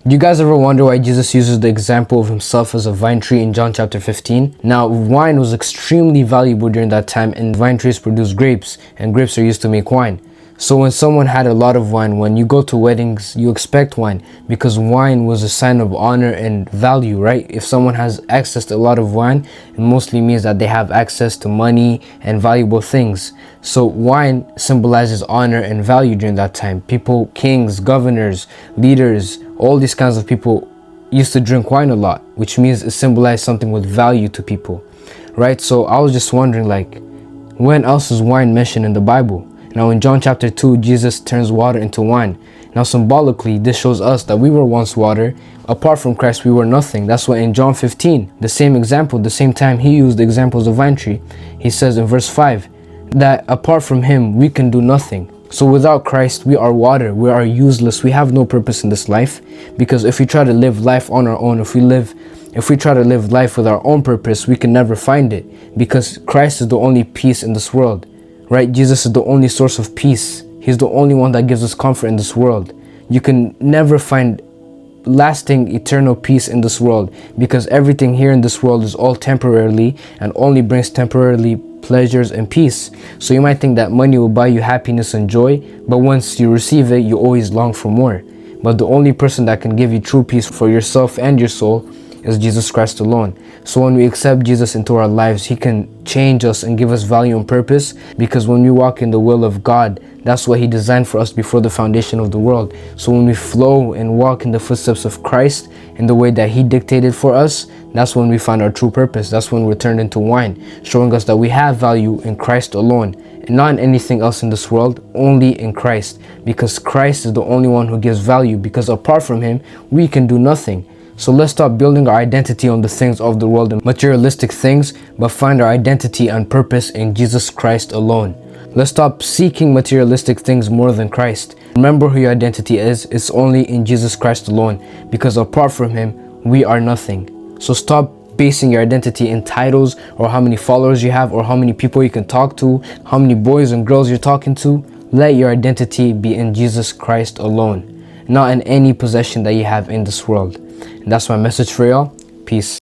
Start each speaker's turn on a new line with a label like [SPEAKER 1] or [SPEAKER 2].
[SPEAKER 1] Do you guys ever wonder why Jesus uses the example of himself as a vine tree in John chapter 15? Now, wine was extremely valuable during that time, and vine trees produce grapes, and grapes are used to make wine. So when someone had a lot of wine, when you go to weddings, you expect wine, because wine was a sign of honor and value, right? If someone has access to a lot of wine, it mostly means that they have access to money and valuable things. So wine symbolizes honor and value during that time. People, kings, governors, leaders, all these kinds of people used to drink wine a lot, which means it symbolized something with value to people, right? So I was just wondering, like, when else is wine mentioned in the Bible? Now in John chapter 2, Jesus turns water into wine. Now symbolically, this shows us that we were once water. Apart from Christ, we were nothing. That's why in John 15, the same example, the same time he used the examples of vine tree, he says in verse 5, that apart from him, we can do nothing. So without Christ, we are water. We are useless. We have no purpose in this life. Because if we try to live life on our own, if we try to live life with our own purpose, we can never find it. Because Christ is the only peace in this world. Right? Jesus is the only source of peace. He's the only one that gives us comfort in this world. You can never find lasting eternal peace in this world, because everything here in this world is all temporarily and only brings temporarily pleasures and peace. So you might think that money will buy you happiness and joy, but once you receive it, you always long for more. But the only person that can give you true peace for yourself and your soul is Jesus Christ alone. So when we accept Jesus into our lives, he can change us and give us value and purpose, because when we walk in the will of God, that's what he designed for us before the foundation of the world. So when we flow and walk in the footsteps of Christ in the way that he dictated for us, that's when we find our true purpose. That's when we're turned into wine, showing us that we have value in Christ alone, and not in anything else in this world, only in Christ, because Christ is the only one who gives value, because apart from him, we can do nothing. So let's stop building our identity on the things of the world and materialistic things, but find our identity and purpose in Jesus Christ alone. Let's stop seeking materialistic things more than Christ. Remember who your identity is. It's only in Jesus Christ alone, because apart from him, we are nothing. So stop basing your identity in titles, or how many followers you have, or how many people you can talk to, how many boys and girls you're talking to. Let your identity be in Jesus Christ alone, not in any possession that you have in this world. And that's my message for y'all. Peace.